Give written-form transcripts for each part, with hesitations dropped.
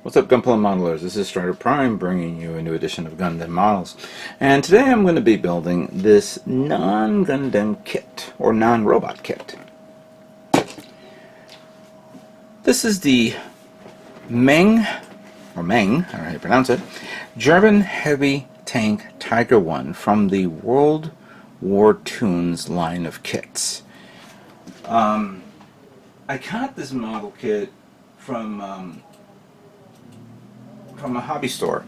What's up, Gunpla Modelers? This is Strider Prime bringing you a new edition of Gundam Models. And today I'm going to be building this non-Gundam kit, or non-robot kit. This is the MENG, or MENG, I don't know how you pronounce it, German Heavy Tank Tiger 1 from the World War Toons line of kits. I got this model kit from a hobby store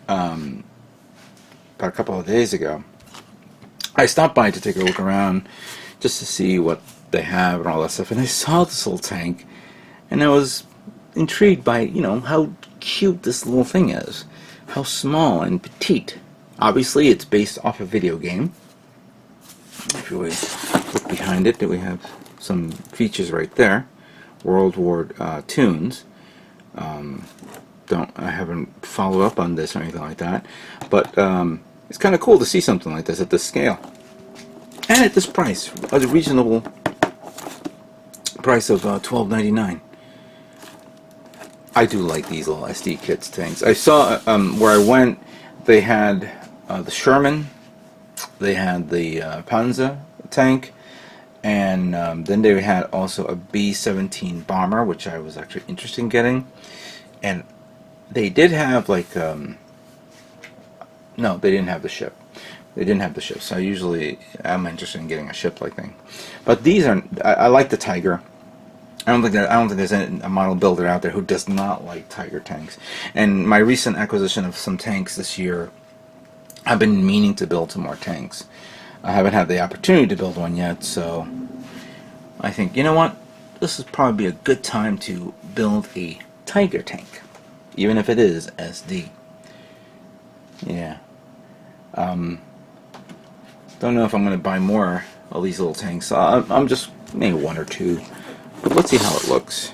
about a couple of days ago. I stopped by to take a look around just to see what they have and all that stuff, and I saw this little tank and I was intrigued by, you know, how cute this little thing is, how small and petite. Obviously it's based off a video game. If you look behind it, we have some features right there. World War Toons. I haven't followed up on this or anything like that, but it's kind of cool to see something like this at this scale and at this price, a reasonable price of $12.99. I do like these little SD kits things. I saw where I went, they had the Sherman, they had the Panzer tank, and then they had also a B-17 bomber, which I was actually interested in getting. And they did have like no, they didn't have the ship. They didn't have the ship. So I'm interested in getting a ship-like thing. But these are, I like the Tiger. I don't think there's a model builder out there who does not like Tiger tanks. And my recent acquisition of some tanks this year, I've been meaning to build some more tanks. I haven't had the opportunity to build one yet, so I think, you know what, this is probably a good time to build a Tiger tank, even if it is SD. Yeah. Don't know if I'm going to buy more of these little tanks. I'm just maybe one or two, but let's see how it looks.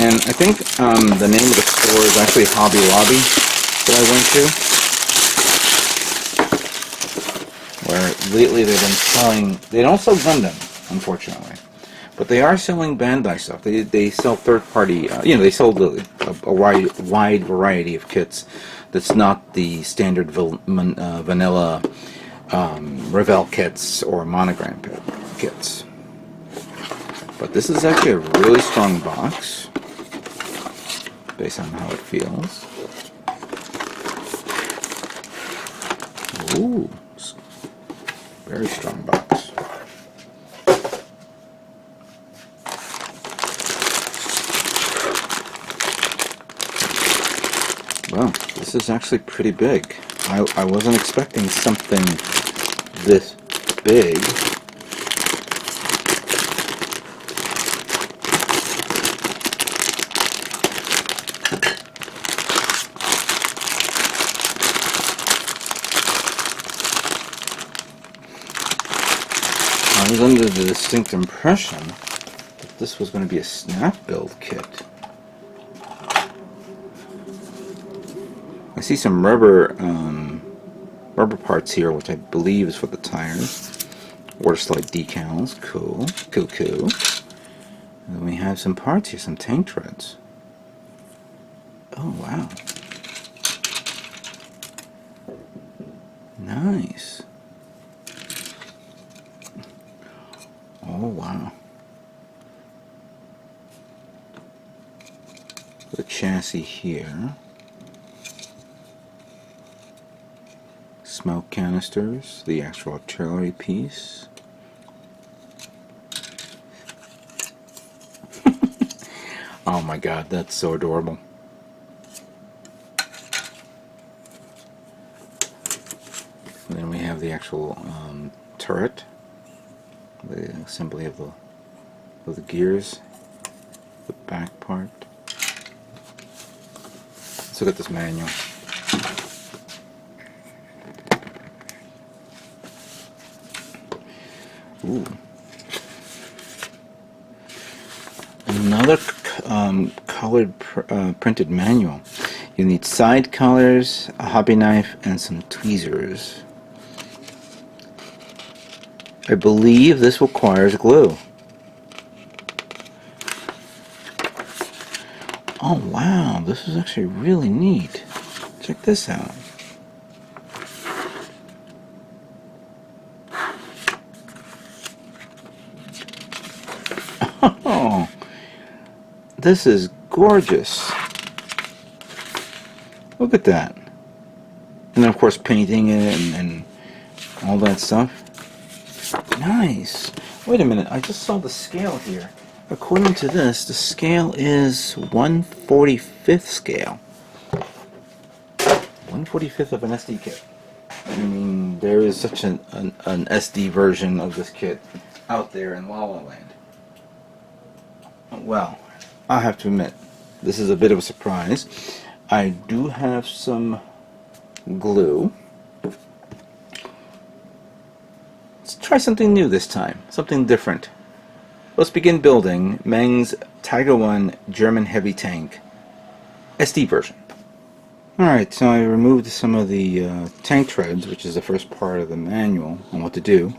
And I think the name of the store is actually Hobby Lobby that I went to, where lately they've been selling, they don't sell Gundam, unfortunately, but they are selling Bandai stuff. They sell third-party, you know, they sell a wide variety of kits that's not the standard vanilla Revell kits or monogram kits. But this is actually a really strong box, based on how it feels. Ooh, very strong box. Well, this is actually pretty big. I wasn't expecting something this big. I was under the distinct impression that this was going to be a snap build kit. I see some rubber parts here, which I believe is for the tires. Water slide decals, cool. And then we have some parts here, some tank treads. Oh wow, nice. Oh wow. The chassis here. Smoke canisters, the actual artillery piece. Oh my god, that's so adorable. And then we have the actual turret. The assembly of the gears, the back part. Let's look at this manual. Ooh. Another colored printed manual. You need side collars, a hobby knife, and some tweezers. I believe this requires glue. Oh wow, this is actually really neat. Check this out. Oh, this is gorgeous. Look at that. And then of course painting it and all that stuff. Nice. Wait a minute, I just saw the scale here. According to this, the scale is 1/45th scale. 1/45th of an SD kit. I mean, there is such an SD version of this kit out there in La La Land. Well, I have to admit, this is a bit of a surprise. I do have some glue. Let's try something new this time, something different. Let's begin building MENG's Tiger 1 German heavy tank SD version. Alright, so I removed some of the tank treads, which is the first part of the manual on what to do.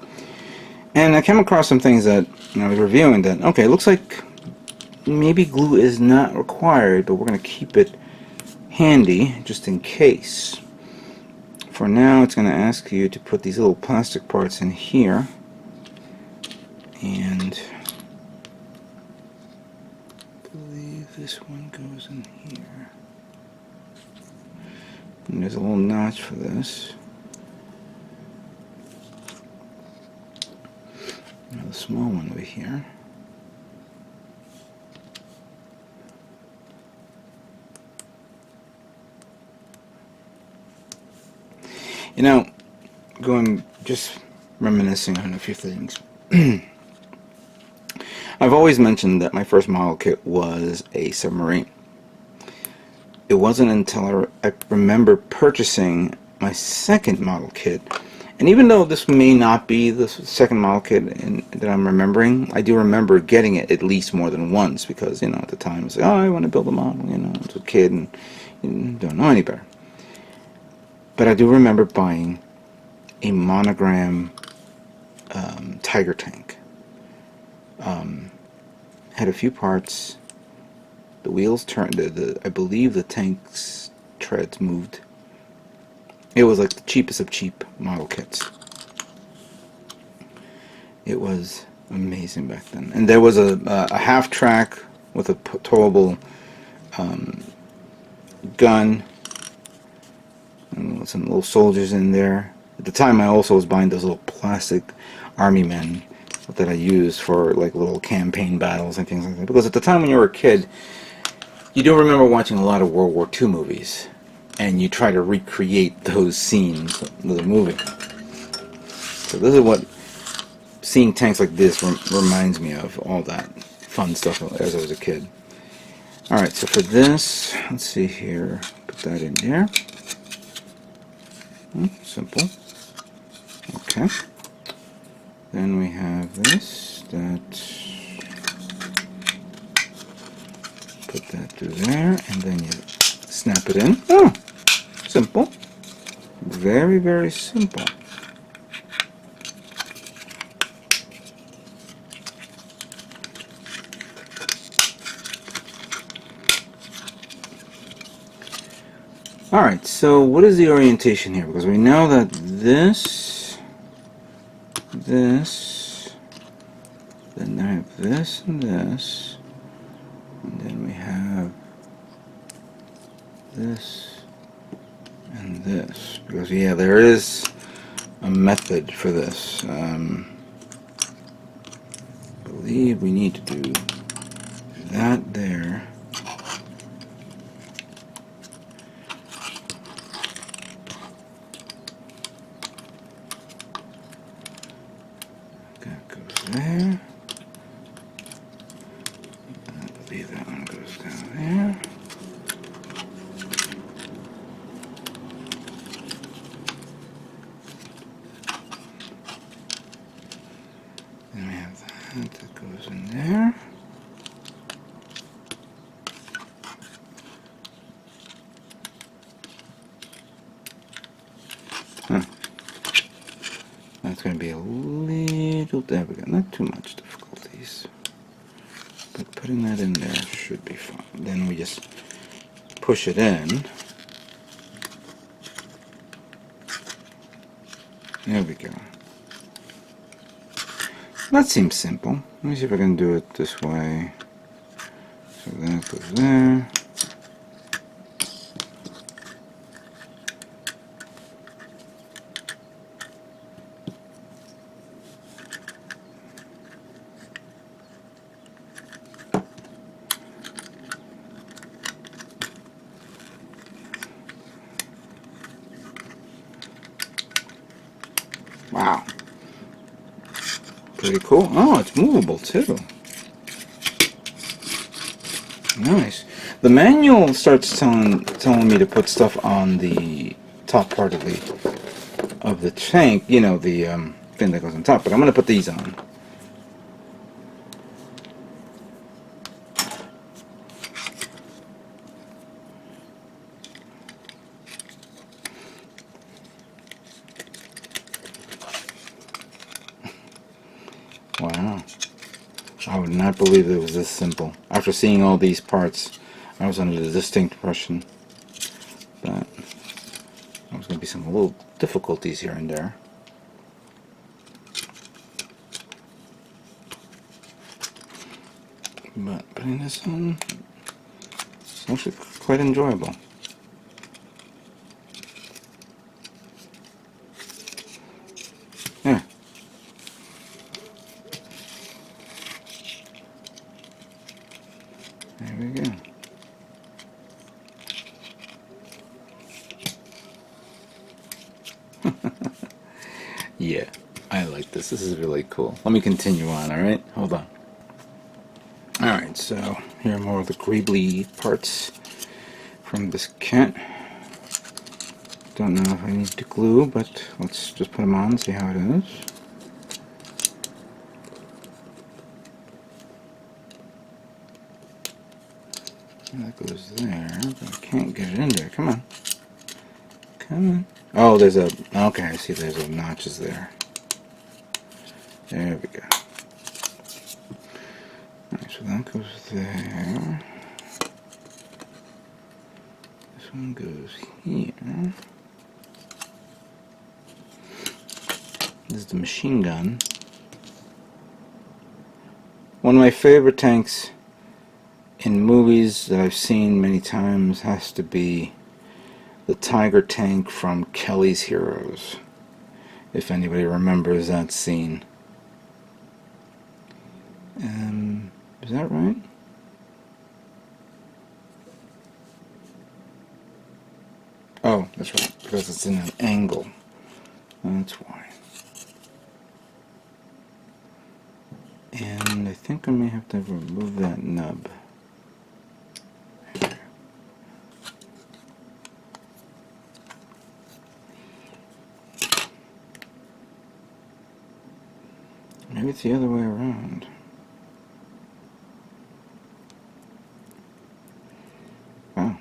And I came across some things that I was reviewing that, okay, it looks like maybe glue is not required, but we're going to keep it handy just in case. For now, it's going to ask you to put these little plastic parts in here. And I believe this one goes in here. And there's a little notch for this. Another small one over here. You know, just reminiscing on a few things. I've always mentioned that my first model kit was a submarine. It wasn't until I remember purchasing my second model kit, and even though this may not be the second model kit that I'm remembering, I do remember getting it at least more than once because, at the time I was like, oh, I want to build a model, I was a kid and don't know any better. But I do remember buying a monogram Tiger tank. Had a few parts. The wheels turned. I believe the tank's treads moved. It was like the cheapest of cheap model kits. It was amazing back then. And there was a half track with a towable gun. And some little soldiers in there. At the time I also was buying those little plastic army men that I used for like little campaign battles and things like that. Because at the time when you were a kid, you do remember watching a lot of World War II movies. And you try to recreate those scenes of the movie. So this is what seeing tanks like this reminds me of, all that fun stuff as I was a kid. Alright, so for this, let's see here, put that in there. Simple. Okay. Then we have this, put that through there, and then you snap it in. Oh, simple. Very, very simple. Alright, so what is the orientation here? Because we know that this, then I have this and this, and then we have this and this. Because, yeah, there is a method for this. I believe we need to do that there. That goes there. I believe that one goes down there. Then we have that goes in there. Huh. That's going to be a little, there we go, not too much difficulties. But putting that in there should be fine. Then we just push it in. There we go. That seems simple. Let me see if I can do it this way. So that goes there. Wow. Pretty cool. Oh, it's movable too. Nice. The manual starts telling me to put stuff on the top part of the tank, you know, the thing that goes on top, but I'm going to put these on. Wow. I would not believe it was this simple. After seeing all these parts, I was under the distinct impression that there was going to be some little difficulties here and there. But putting this on, it's actually quite enjoyable. Yeah. There we go. Yeah, I like this. This is really cool. Let me continue on, alright? Hold on. Alright, so here are more of the greebly parts from this kit. Don't know if I need to glue, but let's just put them on and see how it is. That goes there, but I can't get it in there. Come on. Come on. Oh, there's a... Okay, I see there's a notches there. There we go. Alright, so that goes there. This one goes here. This is the machine gun. One of my favorite tanks in movies that I've seen many times has to be the Tiger tank from Kelly's Heroes, if anybody remembers that scene. Is that right? Oh, that's right, because it's in an angle. That's why. And I think I may have to remove that nub. Maybe it's the other way around. Oh.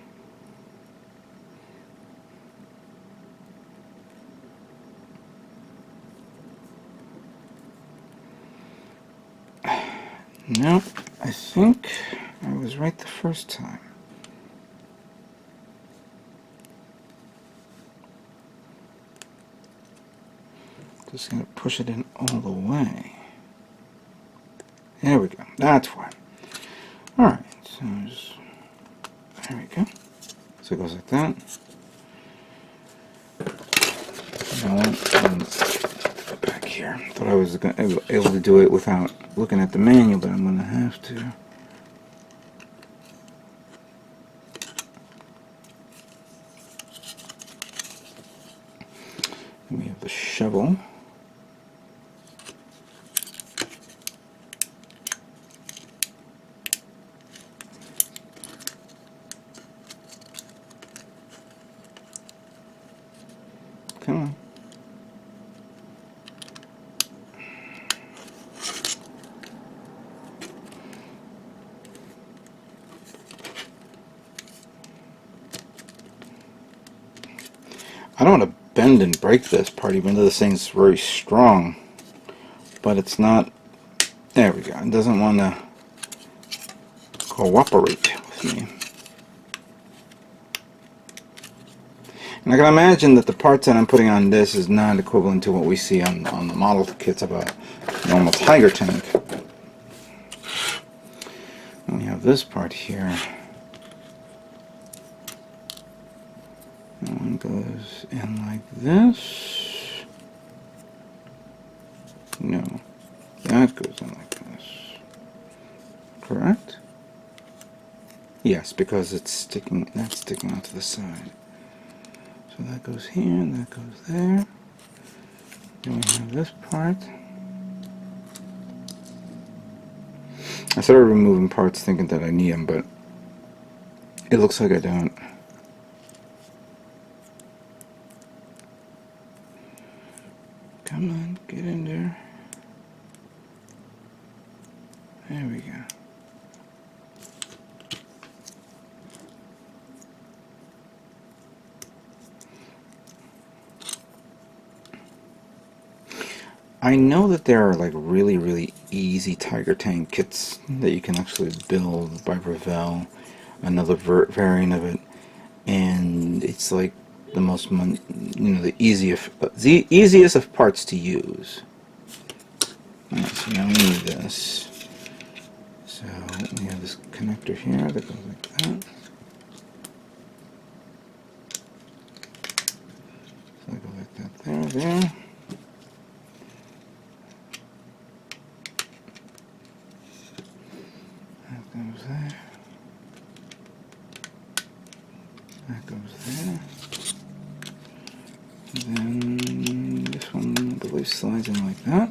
Nope, I think I was right the first time. Just gonna push it in all the way. There we go. That's why. Alright, so just, there we go. So it goes like that. You know what? Go back here. Thought I was able to do it without looking at the manual, but I'm gonna have to. We have the shovel. Come on. I don't want to bend and break this part, even though this thing's very strong. But it's not. There we go. It doesn't want to cooperate with me. And I can imagine that the parts that I'm putting on this is not equivalent to what we see on the model kits of a normal Tiger tank. And we have this part here. That one goes in like this. No, that goes in like this. Correct? Yes, because it's sticking. That's sticking out to the side. So that goes here, and that goes there. Then we have this part. I started removing parts thinking that I need them, but it looks like I don't. Come on, get in there. There we go. I know that there are like really easy Tiger tank kits that you can actually build by Revell, another variant of it, and it's like the most, the easiest of parts to use. Alright, so now we need this. So we have this connector here that goes like that. So I go like that there. That goes there. That goes there. And then this one, I believe, slides in like that.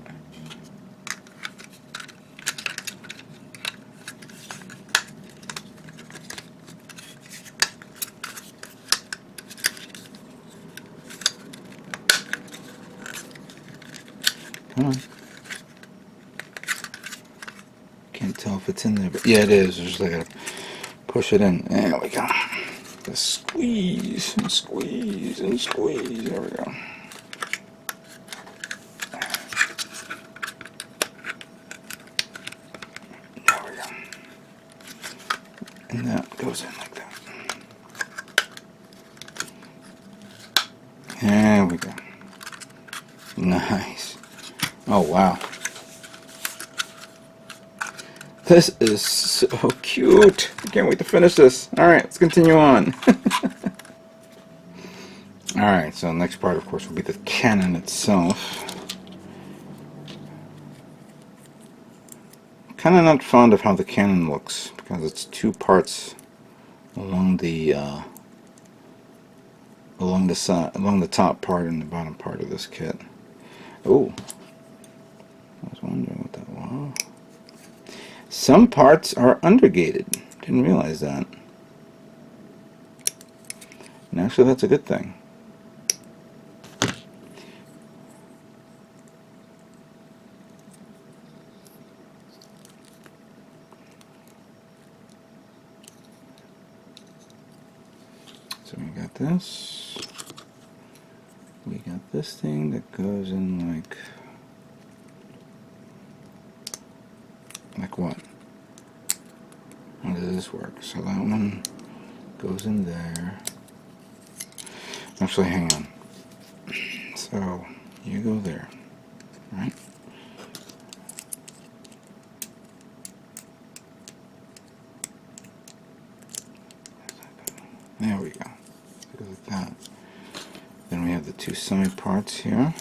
Come on. Can't tell if it's in there, but yeah, it is. Just I gotta push it in. There we go. Just squeeze and squeeze and squeeze. There we go. There we go. And that goes in like that. There we go. Nice. Oh wow. This is so cute. I can't wait to finish this. Alright, let's continue on. Alright, so the next part, of course, will be the cannon itself. Kind of not fond of how the cannon looks, because it's two parts along the side, along the top part and the bottom part of this kit. Oh, I was wondering what that was. Some parts are undergated. Didn't realize that. And actually, that's a good thing. So we got this. We got this thing that goes in like what? How does this work? So that one goes in there. Actually, hang on. So you go there, right? There we go. Look at that. Then we have the two side parts here.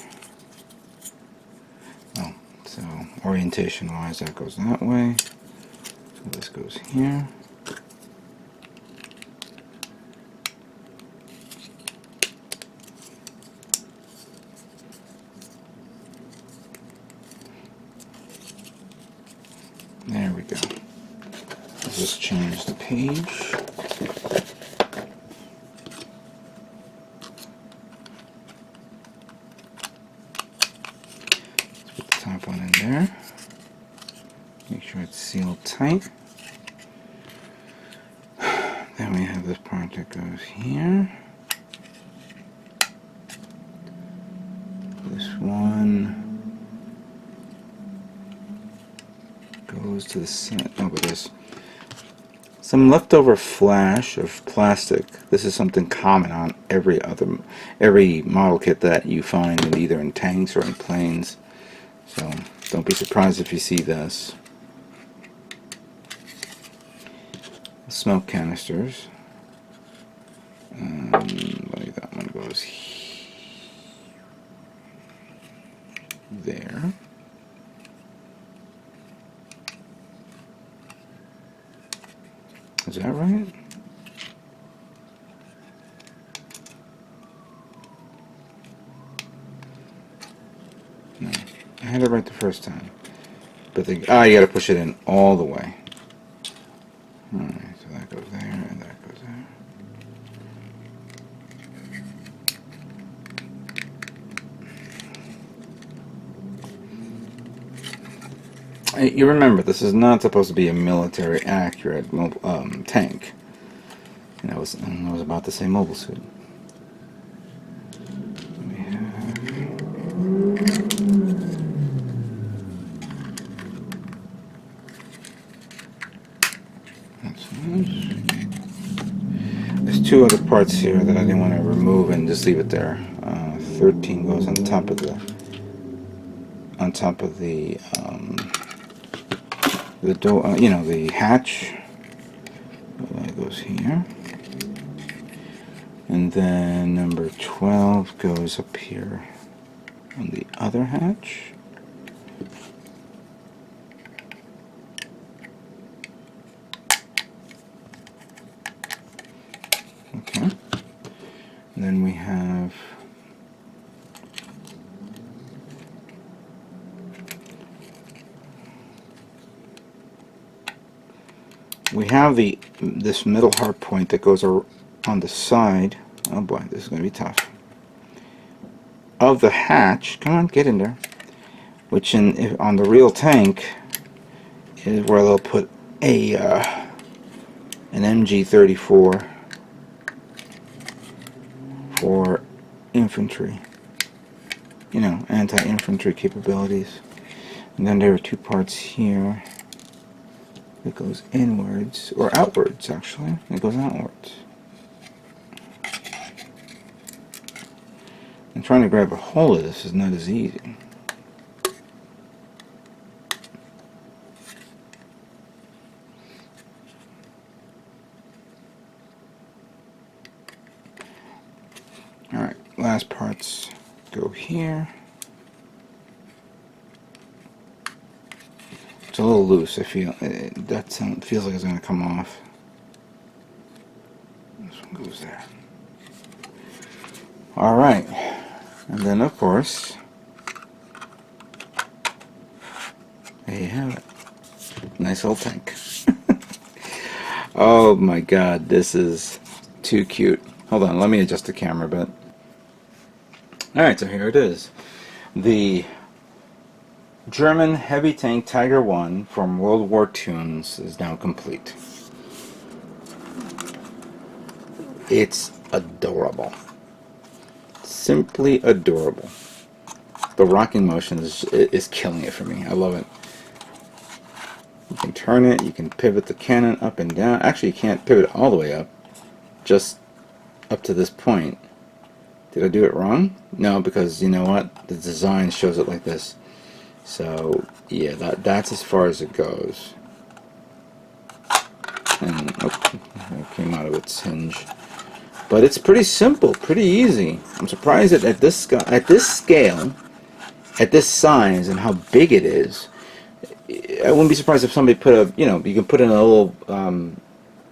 Oh, so orientation wise, that goes that way. So this goes here. There we go. Let's just change the page. Top one in there. Make sure it's sealed tight. Then we have this part that goes here. to the side. Oh, it is. Some leftover flash of plastic. This is something common on every model kit that you find in either in tanks or in planes. So don't be surprised if you see this. Smoke canisters. That one goes there. Is that right? No, I had it right the first time. But you gotta push it in all the way. Alright, so that goes there and that goes there. You remember, this is not supposed to be a military accurate tank. And I was about to say mobile suit. There's two other parts here that I didn't want to remove and just leave it there. 13 goes on top of the door, the hatch. That goes here, and then number 12 goes up here on the other hatch. Okay, and then we have this middle hard point that goes on the side. Oh boy, this is going to be tough. Of the hatch, come on, get in there. Which on the real tank is where they'll put an MG34 for infantry. Anti-infantry capabilities. And then there are two parts here. It goes inwards, or outwards actually. It goes outwards. And trying to grab a hold of this is not as easy. Alright, last parts go here. It's a little loose. I feel that feels like it's going to come off. This one goes there. All right, and then of course, there you have it. Nice old tank. Oh my God, this is too cute. Hold on, let me adjust the camera a bit. All right, so here it is. The German heavy tank Tiger 1 from World War Toons is now complete. It's adorable. Simply adorable. The rocking motion is killing it for me. I love it. You can turn it, you can pivot the cannon up and down. Actually, you can't pivot all the way up, just up to this point. Did I do it wrong? No, because you know what? The design shows it like this. So yeah, that's as far as it goes. And it came out of its hinge. But it's pretty simple, pretty easy. I'm surprised that at this scale, at this size, and how big it is. I wouldn't be surprised if somebody put you can put in a little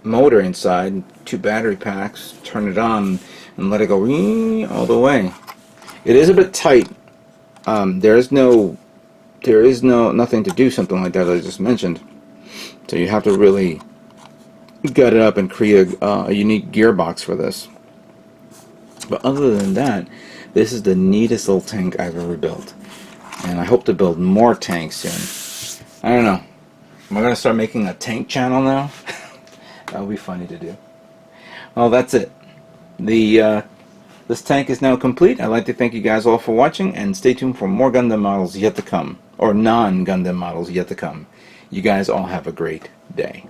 motor inside, 2 battery packs, turn it on, and let it go all the way. It is a bit tight. There is nothing to do something like that I just mentioned. So you have to really gut it up and create a unique gearbox for this. But other than that, this is the neatest little tank I've ever built. And I hope to build more tanks soon. I don't know. Am I going to start making a tank channel now? That would be funny to do. Well, that's it. This tank is now complete. I'd like to thank you guys all for watching, and stay tuned for more Gundam models yet to come. or non-Gundam models yet to come. You guys all have a great day.